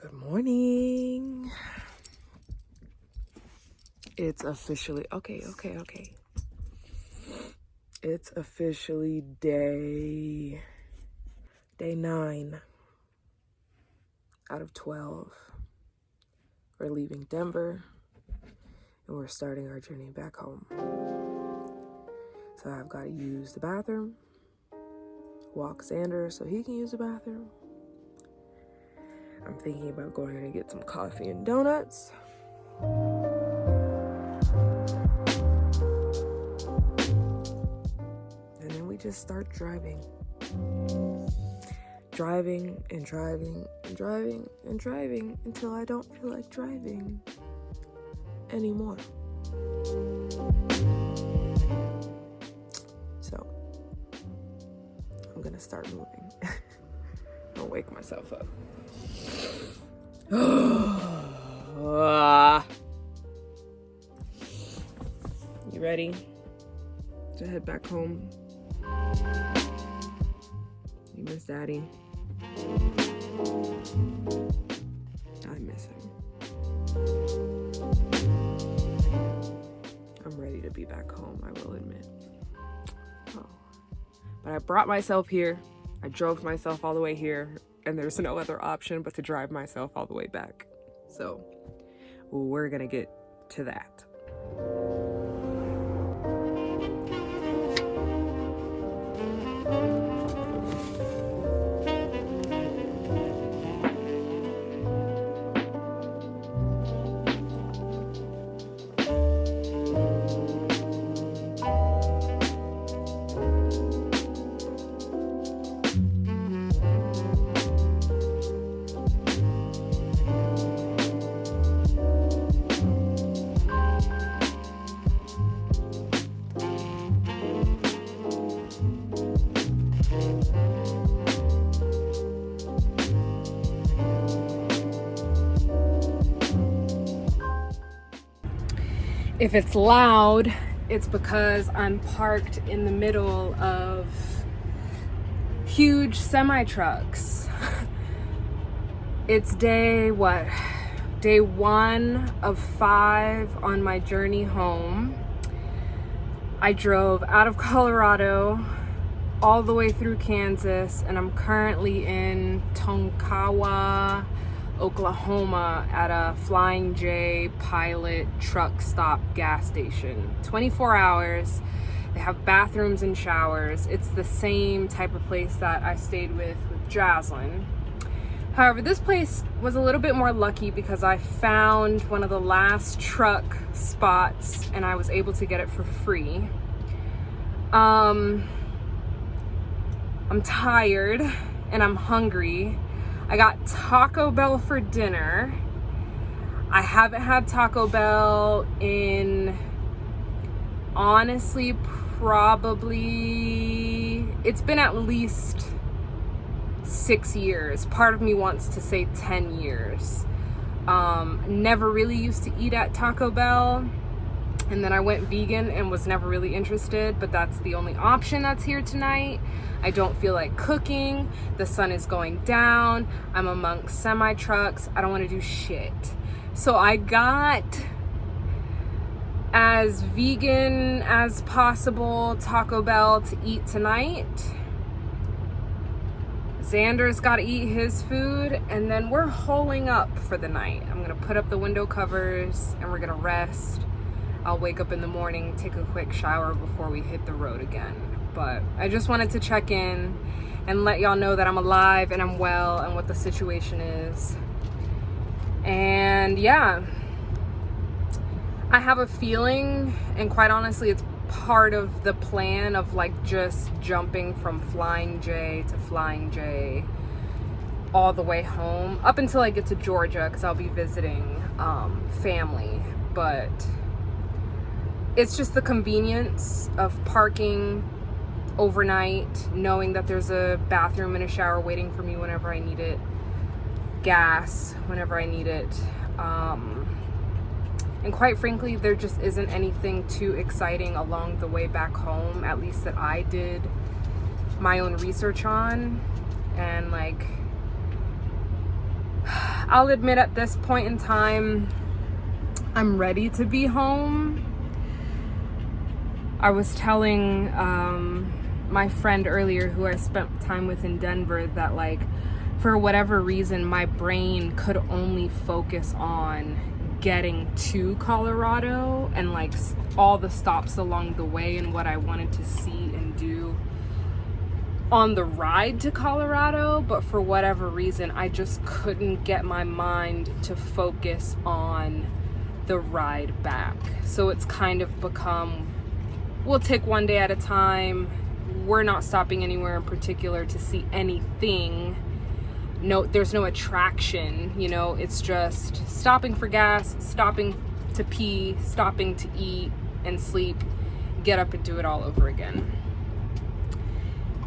Good morning. It's officially, okay. It's officially day 9 out of 12. We're leaving Denver and we're starting our journey back home. So I've got to use the bathroom, walk Xander so he can use the bathroom. I'm thinking about going to get some coffee and donuts. And then we just start driving. Driving until I don't feel like driving anymore. So I'm gonna start moving. I'll wake myself up. You ready to head back home? You miss Daddy? I miss him. I'm ready to be back home, I will admit. But I brought myself here. I drove myself all the way here, and there's no other option but to drive myself all the way back. So we're gonna get to that. If it's loud, it's because I'm parked in the middle of huge semi-trucks. It's day 1 of 5 on my journey home. I drove out of Colorado all the way through Kansas, and I'm currently in Tonkawa, Oklahoma at a Flying J pilot truck stop gas station. 24 hours. They have bathrooms and showers. It's the same type of place that I stayed with Jaslyn. However, this place was a little bit more lucky because I found one of the last truck spots and I was able to get it for free. I'm tired and I'm hungry. I got Taco Bell for dinner. I haven't had Taco Bell in, honestly, probably, it's been at least 6 years. Part of me wants to say 10 years. Never really used to eat at Taco Bell. And then I went vegan and was never really interested, but that's the only option that's here tonight. I don't feel like cooking. The sun is going down. I'm amongst semi-trucks. I don't want to do shit. So I got as vegan as possible Taco Bell to eat tonight. Xander's got to eat his food, and then we're holing up for the night. I'm going to put up the window covers and we're going to rest. I'll wake up in the morning, take a quick shower before we hit the road again. But I just wanted to check in and let y'all know that I'm alive and I'm well and what the situation is. And yeah, I have a feeling, and quite honestly, it's part of the plan of like just jumping from Flying J to Flying J all the way home up until I get to Georgia, because I'll be visiting family. But it's just the convenience of parking overnight, knowing that there's a bathroom and a shower waiting for me whenever I need it, gas whenever I need it. And quite frankly, there just isn't anything too exciting along the way back home, at least that I did my own research on. And like, I'll admit at this point in time, I'm ready to be home. I was telling my friend earlier who I spent time with in Denver that, like, for whatever reason, my brain could only focus on getting to Colorado and like all the stops along the way and what I wanted to see and do on the ride to Colorado. But for whatever reason, I just couldn't get my mind to focus on the ride back. So it's kind of become, we'll take one day at a time. We're not stopping anywhere in particular to see anything. No, there's no attraction, you know, it's just stopping for gas, stopping to pee, stopping to eat and sleep, get up and do it all over again.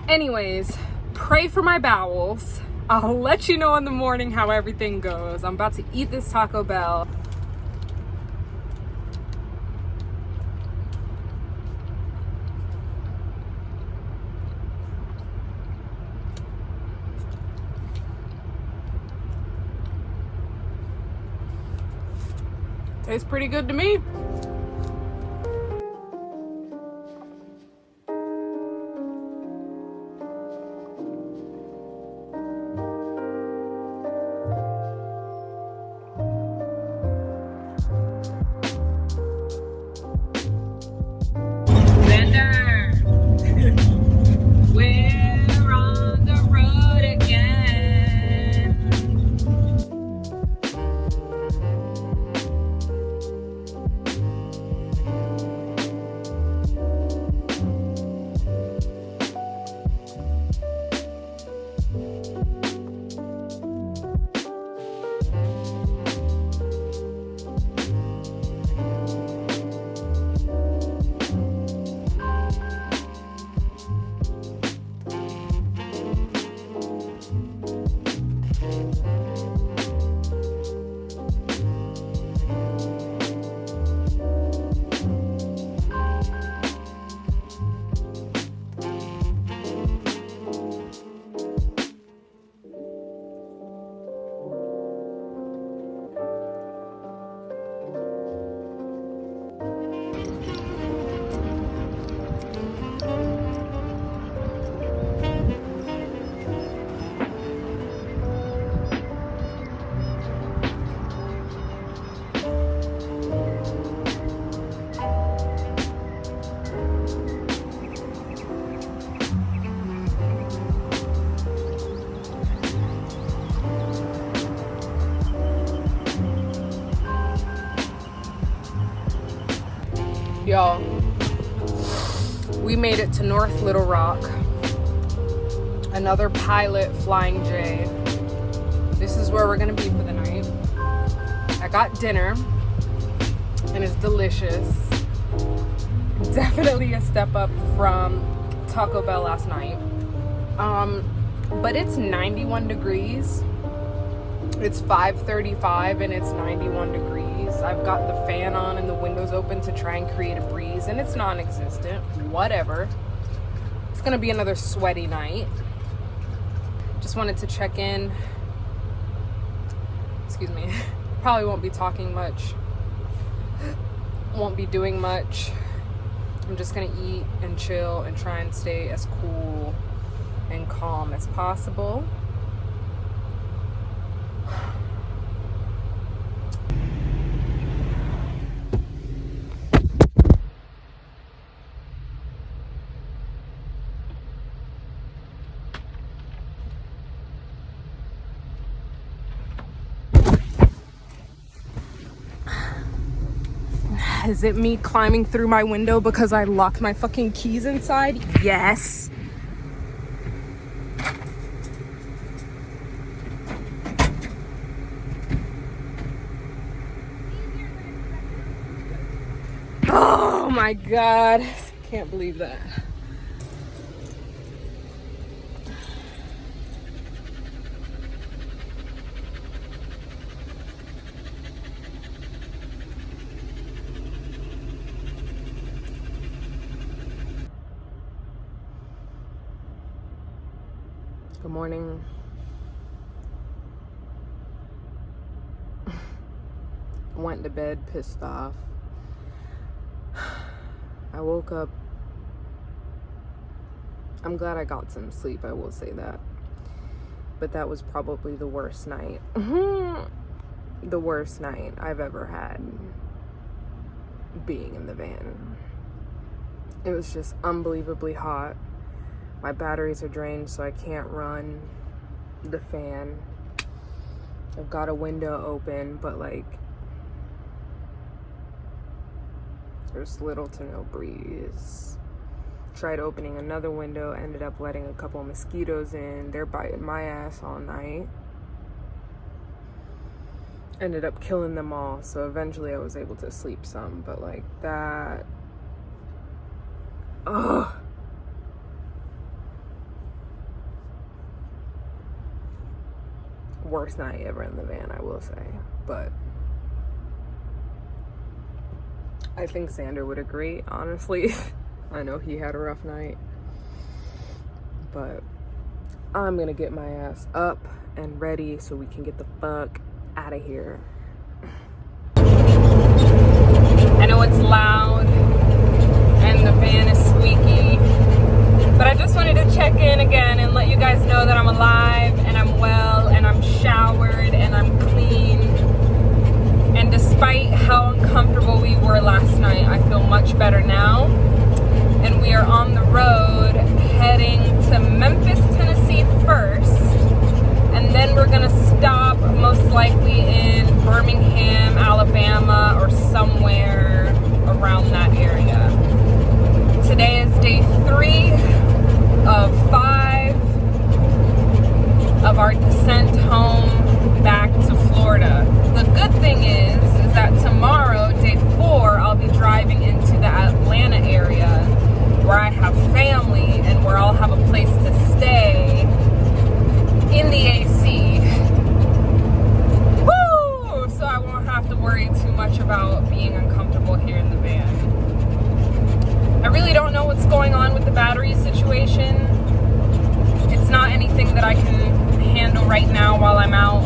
Anyways, pray for my bowels. I'll let you know in the morning how everything goes. I'm about to eat this Taco Bell. Tastes pretty good to me. Bender, we're on the road again. Y'all, we made it to North Little Rock. Another Pilot Flying J. This is where we're gonna be for the night. I got dinner and it's delicious. Definitely a step up from Taco Bell last night. But it's 91 degrees. It's 5:35 and it's 91 degrees. I've got the fan on and the windows open to try and create a breeze, and it's non-existent. Whatever. It's gonna be another sweaty night. Just wanted to check in. Excuse me. Probably won't be talking much. Won't be doing much. I'm just gonna eat and chill and try and stay as cool and calm as possible. Is it me climbing through my window because I locked my fucking keys inside? Yes. Oh my God. Can't believe that. Good morning. went to bed pissed off. I woke up. I'm glad I got some sleep, I will say that. But that was probably the worst night. The worst night I've ever had being in the van. It was just unbelievably hot. My batteries are drained, so I can't run the fan. I've got a window open, but like there's little to no breeze. Tried opening another window, ended up letting a couple mosquitoes in. They're biting my ass all night. Ended up killing them all, so eventually I was able to sleep some, but like that, ugh. Worst night ever in the van, I will say. But I think Xander would agree, honestly. I know he had a rough night, but I'm gonna get my ass up and ready so we can get the fuck out of here. I know it's loud and the van is squeaky, but I just wanted to check in again and let you guys know that I'm alive and I'm well and I'm showered and I'm clean. And despite how uncomfortable we were last night, I feel much better now. And we are on the road heading to Memphis, Tennessee first. And then we're gonna stop most likely in Birmingham, Alabama, or somewhere around that area. Today is day 3 of 5 of our descent home back to Florida. The good thing is that tomorrow, day 4, I'll be driving into the Atlanta area where I have family and where I'll have a place to stay in the AC. Woo! So I won't have to worry too much about being uncomfortable here in the van. I really don't know what's going on with the battery situation. It's not anything that I can handle right now while I'm out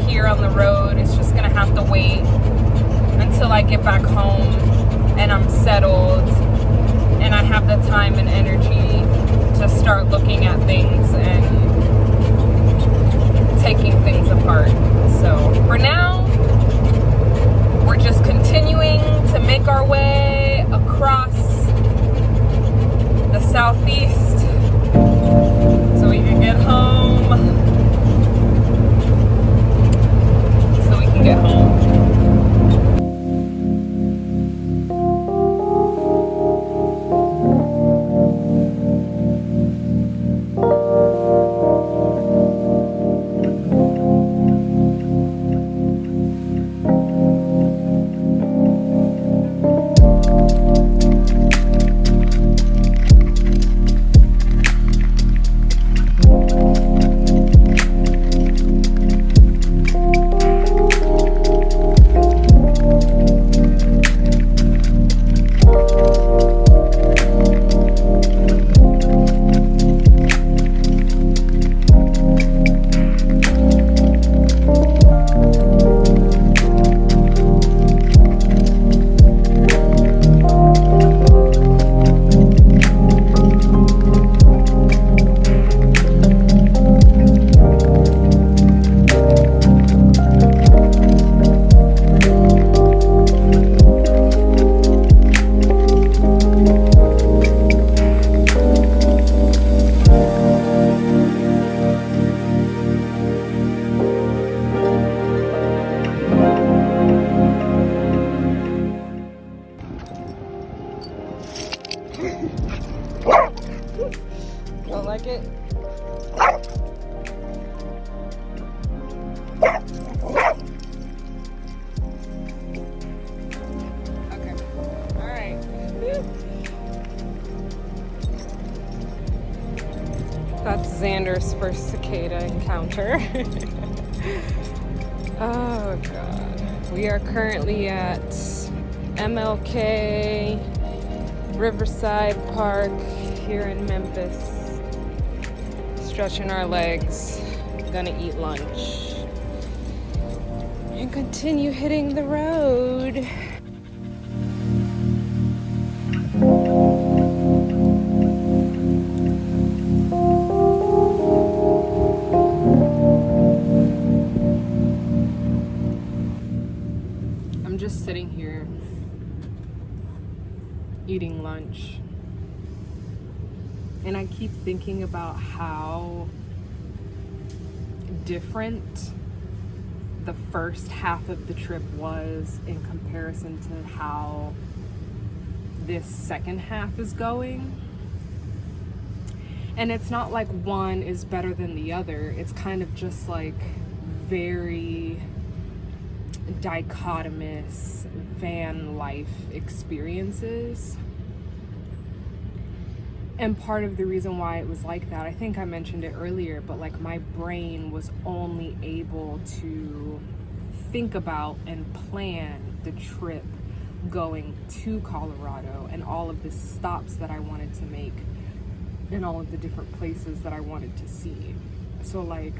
here on the road. It's just gonna have to wait until I get back home and I'm settled and I have the time and energy to start looking at things and taking things apart. So for now, we're just continuing to make our way across the southeast so we can get home. So we can get home. Don't like it? Okay. All right. That's Xander's first cicada encounter. Oh God. We are currently at MLK Riverside Park here in Memphis, stretching our legs, gonna eat lunch. You continue hitting the road. I'm just sitting here eating lunch, and I keep thinking about how different the first half of the trip was in comparison to how this second half is going. And it's not like one is better than the other. It's kind of just like very dichotomous van life experiences. And part of the reason why it was like that, I think I mentioned it earlier, but like my brain was only able to think about and plan the trip going to Colorado and all of the stops that I wanted to make and all of the different places that I wanted to see. So like,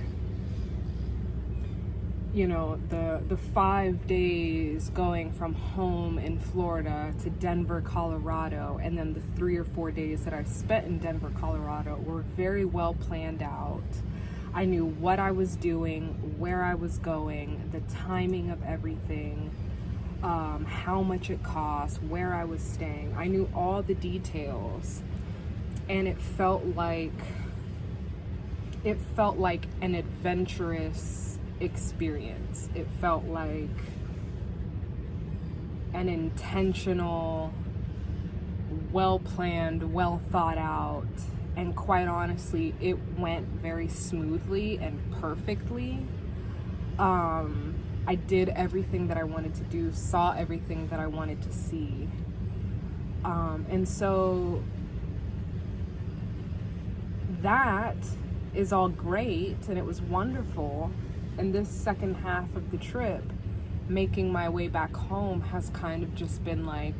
you know, the 5 days going from home in Florida to Denver, Colorado, and then the 3 or 4 days that I spent in Denver, Colorado were very well planned out. I knew what I was doing, where I was going, the timing of everything, how much it cost, where I was staying. I knew all the details, and it felt like an adventurous experience. It felt like an intentional, well-planned, well thought out, and quite honestly, it went very smoothly and perfectly. I did everything that I wanted to do, saw everything that I wanted to see. And so that is all great, and it was wonderful. And this second half of the trip, making my way back home, has kind of just been like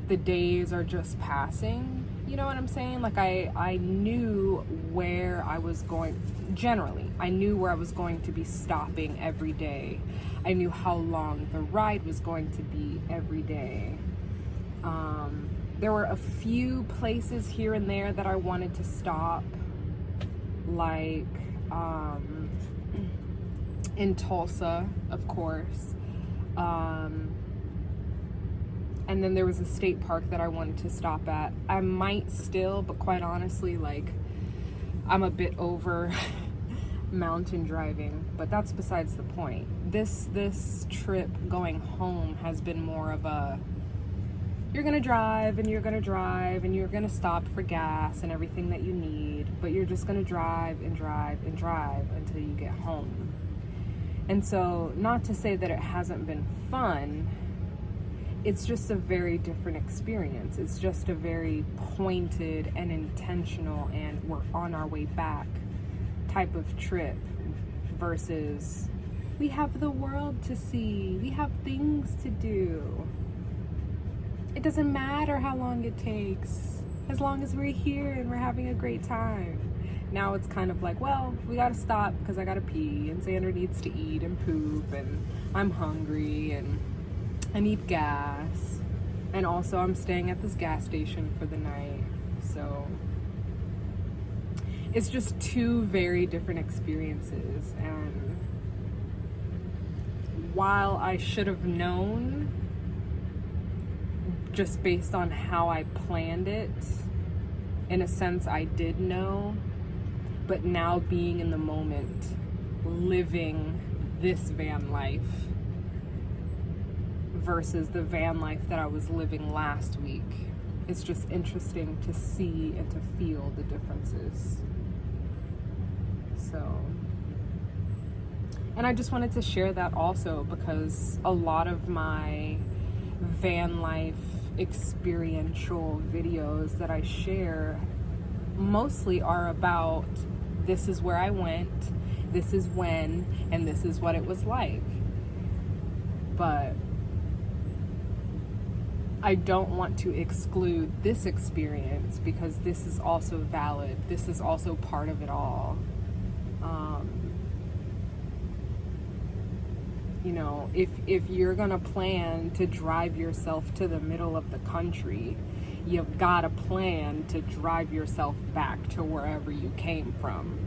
the days are just passing. You know what I'm saying? Like I knew where I was going. Generally, I knew where I was going to be stopping every day. I knew how long the ride was going to be every day. There were a few places here and there that I wanted to stop, like in Tulsa, of course. And then there was a state park that I wanted to stop at. I might still, but quite honestly, like, I'm a bit over mountain driving, but that's besides the point. This trip going home has been more of a, you're gonna drive and you're gonna drive and you're gonna stop for gas and everything that you need, but you're just gonna drive and drive and drive until you get home. And so, not to say that it hasn't been fun, it's just a very different experience. It's just a very pointed and intentional and we're on our way back type of trip versus we have the world to see, we have things to do. It doesn't matter how long it takes, as long as we're here and we're having a great time. Now it's kind of like, well, we gotta stop because I gotta pee and Xander needs to eat and poop and I'm hungry and I need gas, and also I'm staying at this gas station for the night. So it's just two very different experiences, and while I should have known just based on how I planned it, in a sense I did know, but now being in the moment, living this van life versus the van life that I was living last week, it's just interesting to see and to feel the differences. So, and I just wanted to share that also because a lot of my van life experiential videos that I share mostly are about this is where I went, this is when, and this is what it was like. But I don't want to exclude this experience because this is also valid. This is also part of it all. You know, if you're gonna plan to drive yourself to the middle of the country, you've got to plan to drive yourself back to wherever you came from,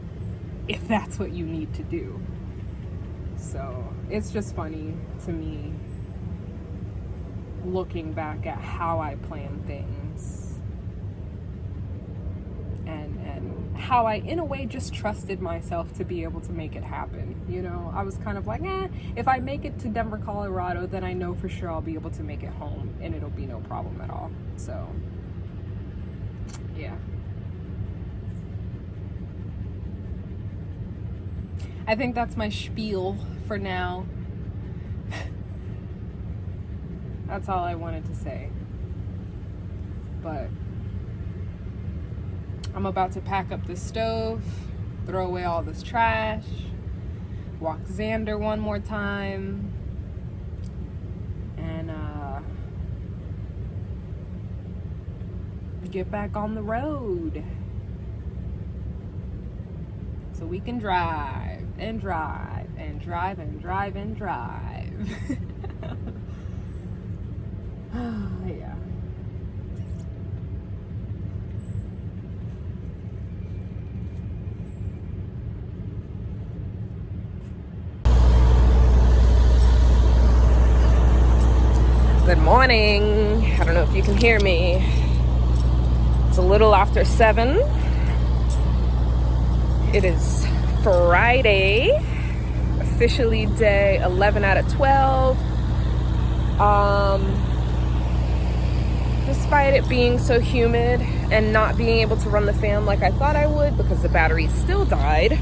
if that's what you need to do. So it's just funny to me looking back at how I plan things, and how I, in a way, just trusted myself to be able to make it happen. You know, I was kind of like, if I make it to Denver, Colorado, then I know for sure I'll be able to make it home and it'll be no problem at all. So, yeah. I think that's my spiel for now. That's all I wanted to say. But I'm about to pack up the stove, throw away all this trash, walk Xander one more time, and get back on the road so we can drive and drive and drive and drive and drive. Yeah. Good morning. I don't know if you can hear me. It's a little after 7. It is Friday, officially day 11 out of 12. Despite it being so humid and not being able to run the fan like I thought I would because the battery still died,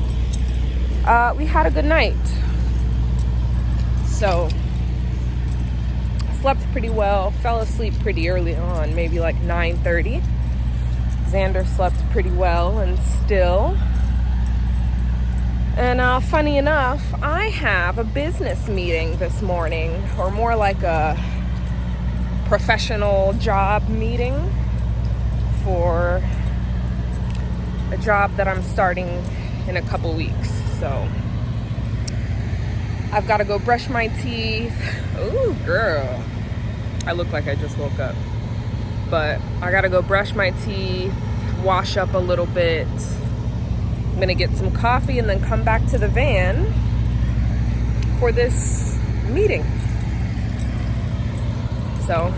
we had a good night. So slept pretty well, fell asleep pretty early on, maybe like 9:30. Xander slept pretty well and still. And funny enough, I have a business meeting this morning, or more like a professional job meeting for a job that I'm starting in a couple weeks. So I've got to go brush my teeth. Ooh, girl. I look like I just woke up. But I got to go brush my teeth, wash up a little bit. I'm going to get some coffee and then come back to the van for this meeting. So,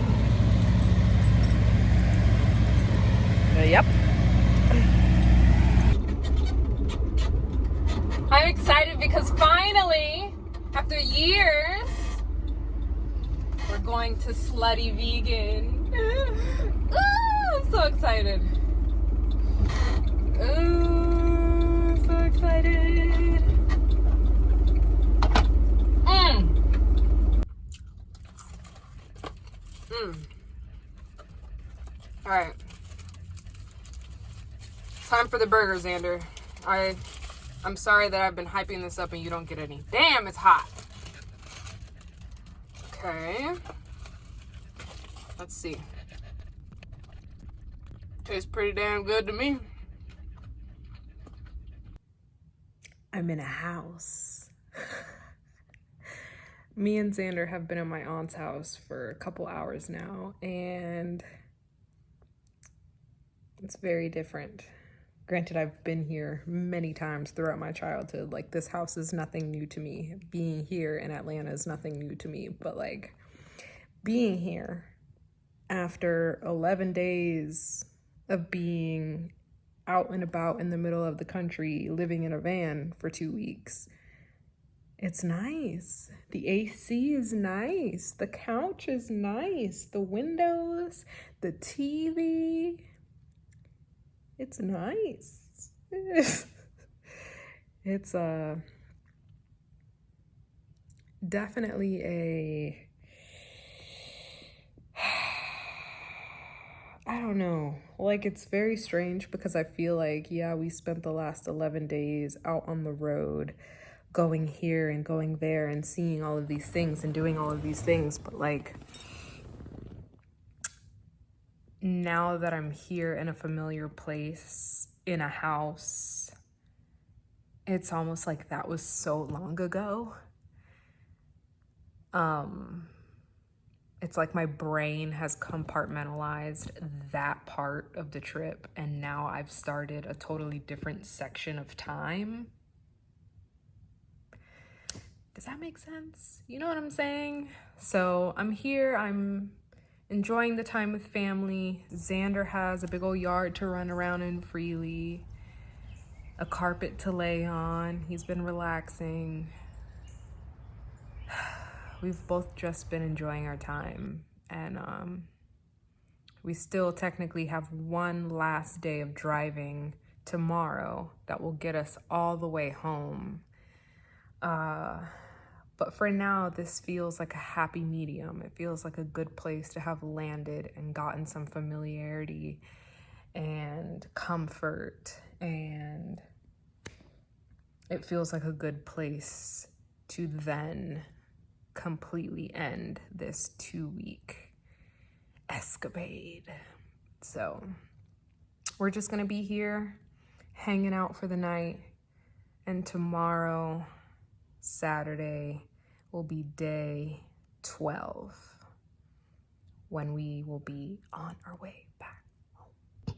yep. I'm excited because finally, after years, we're going to Slutty Vegan. Ooh, I'm so excited. Ooh, so excited. All right. Time for the burger, Xander. I'm sorry that I've been hyping this up and you don't get any. Damn, it's hot. Okay. Let's see. Tastes pretty damn good to me. I'm in a house. Me and Xander have been in my aunt's house for a couple hours now, and it's very different. Granted, I've been here many times throughout my childhood. Like, this house is nothing new to me. Being here in Atlanta is nothing new to me. But, like, being here after 11 days of being out and about in the middle of the country, living in a van for 2 weeks, it's nice. The AC is nice. The couch is nice. The windows, the TV. It's nice. It's definitely a, I don't know, like, it's very strange because I feel like, yeah, we spent the last 11 days out on the road, going here and going there and seeing all of these things and doing all of these things, but like, now that I'm here in a familiar place, in a house, it's almost like that was so long ago. It's like my brain has compartmentalized that part of the trip, and now I've started a totally different section of time. Does that make sense? You know what I'm saying? So I'm here, I'm enjoying the time with family. Xander has a big old yard to run around in freely, a carpet to lay on. He's been relaxing. We've both just been enjoying our time, and we still technically have one last day of driving tomorrow that will get us all the way home. But for now, this feels like a happy medium. It feels like a good place to have landed and gotten some familiarity and comfort, and it feels like a good place to then completely end this 2-week escapade. So we're just gonna be here hanging out for the night, and tomorrow, Saturday, will be day 12 when we will be on our way back home.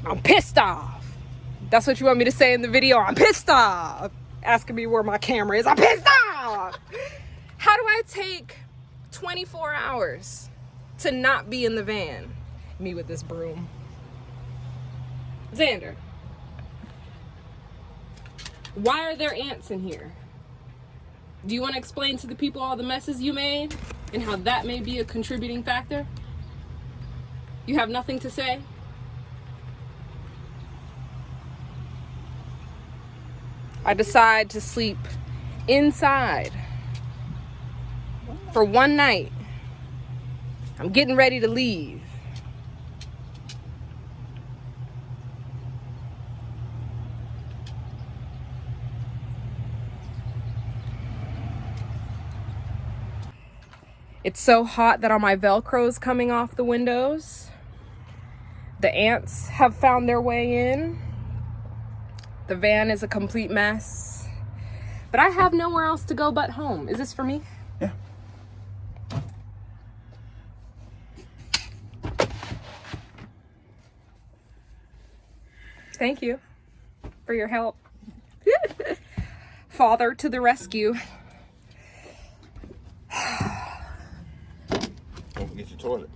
I'm pissed off. That's what you want me to say in the video? I'm pissed off. Asking me where my camera is. I'm pissed off. How do I take 24 hours to not be in the van? Me with this broom. Xander, why are there ants in here? Do you want to explain to the people all the messes you made and how that may be a contributing factor? You have nothing to say? I decide to sleep inside for one night. I'm getting ready to leave. It's so hot that all my Velcro's coming off the windows. The ants have found their way in. The van is a complete mess. But I have nowhere else to go but home. Is this for me? Yeah. Thank you for your help. Father to the rescue. Don't forget your toilet.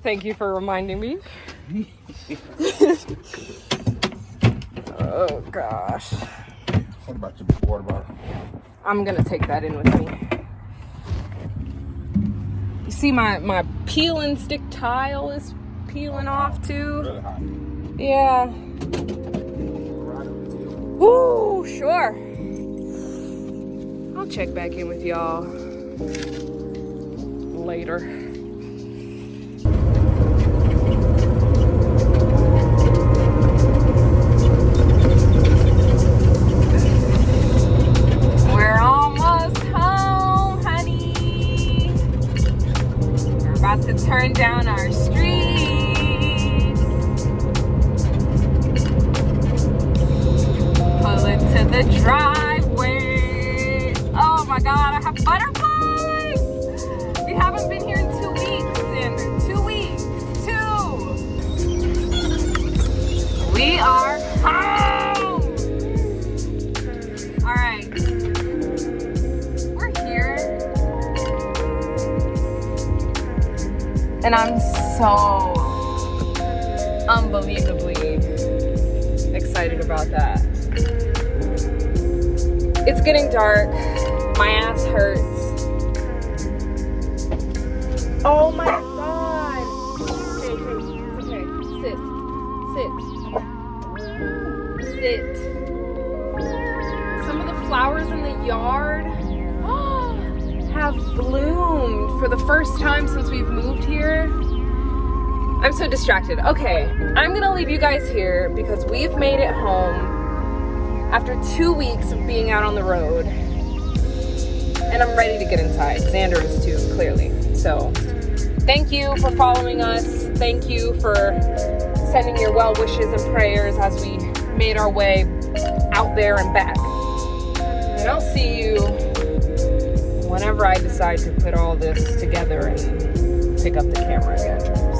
Thank you for reminding me. Oh gosh. What about your water bottle? I'm gonna take that in with me. You see my peel and stick tile is peeling off too. Really hot. Yeah. Woo, sure. I'll check back in with y'all later. We're almost home, honey. We're about to turn down our street. Pull into the driveway. Oh my God, I have butterflies. We haven't been here in 2 weeks, Xander. 2 weeks. 2. We are home. All right. We're here. And I'm so unbelievably excited about that. It's getting dark. My ass hurts. Oh my God. Okay, it's okay. Sit. Some of the flowers in the yard have bloomed for the first time since we've moved here. I'm so distracted. Okay, I'm gonna leave you guys here because we've made it home after 2 weeks of being out on the road. And I'm ready to get inside. Xander is too, clearly. So thank you for following us. Thank you for sending your well wishes and prayers as we made our way out there and back. And I'll see you whenever I decide to put all this together and pick up the camera again.